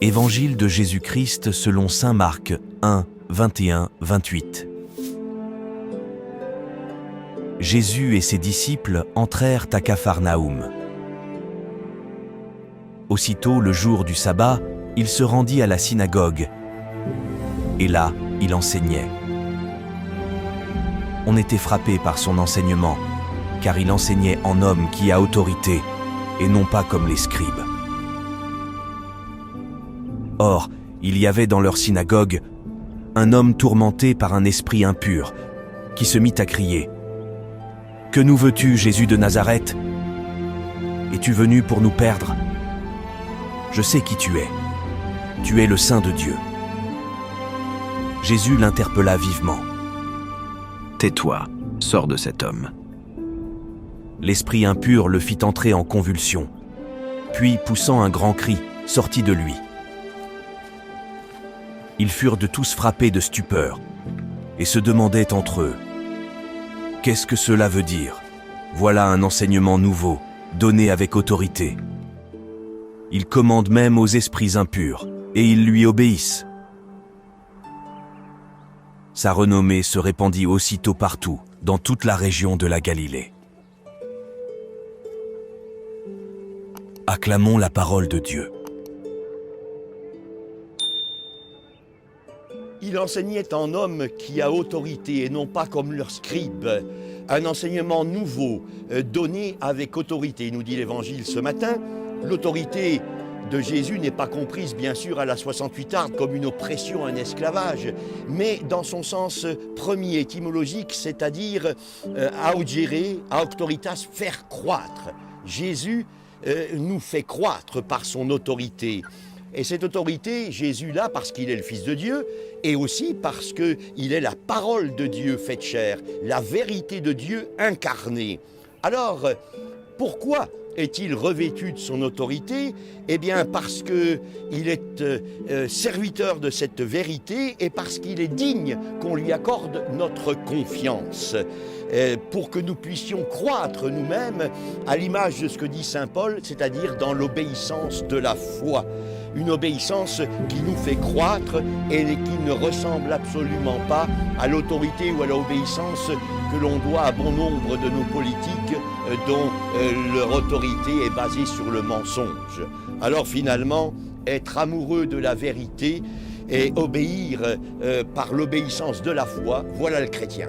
Évangile de Jésus-Christ selon saint Marc 1, 21-28. Jésus et ses disciples entrèrent à Capharnaüm. Aussitôt, le jour du sabbat, il se rendit à la synagogue. Et là, il enseignait. On était frappé par son enseignement, car il enseignait en homme qui a autorité, et non pas comme les scribes. Or, il y avait dans leur synagogue un homme tourmenté par un esprit impur, qui se mit à crier : « Que nous veux-tu, Jésus de Nazareth ? Es-tu venu pour nous perdre ? Je sais qui tu es. Tu es le Saint de Dieu. » Jésus l'interpella vivement. « Tais-toi, sors de cet homme. » L'esprit impur le fit entrer en convulsion, puis, poussant un grand cri, sortit de lui. Ils furent de tous frappés de stupeur et se demandaient entre eux : « Qu'est-ce que cela veut dire ? Voilà un enseignement nouveau, donné avec autorité. Il commande même aux esprits impurs, et ils lui obéissent. » Sa renommée se répandit aussitôt partout, dans toute la région de la Galilée. Acclamons la parole de Dieu. Il enseignait en homme qui a autorité et non pas comme leurs scribes. Un enseignement nouveau, donné avec autorité, nous dit l'Évangile ce matin. L'autorité de Jésus n'est pas comprise bien sûr à la 68arde comme une oppression, un esclavage, mais dans son sens premier étymologique, c'est-à-dire augere, auctoritas, faire croître. Jésus nous fait croître par son autorité. Et cette autorité, Jésus l'a parce qu'il est le Fils de Dieu et aussi parce qu'il est la parole de Dieu faite chair, la vérité de Dieu incarnée. Alors, pourquoi est-il revêtu de son autorité ? Eh bien parce qu'il est serviteur de cette vérité et parce qu'il est digne qu'on lui accorde notre confiance. Pour que nous puissions croître nous-mêmes à l'image de ce que dit saint Paul, c'est-à-dire dans l'obéissance de la foi. Une obéissance qui nous fait croître et qui ne ressemble absolument pas à l'autorité ou à l'obéissance que l'on doit à bon nombre de nos politiques dont leur autorité est basée sur le mensonge. Alors finalement, être amoureux de la vérité et obéir par l'obéissance de la foi, voilà le chrétien.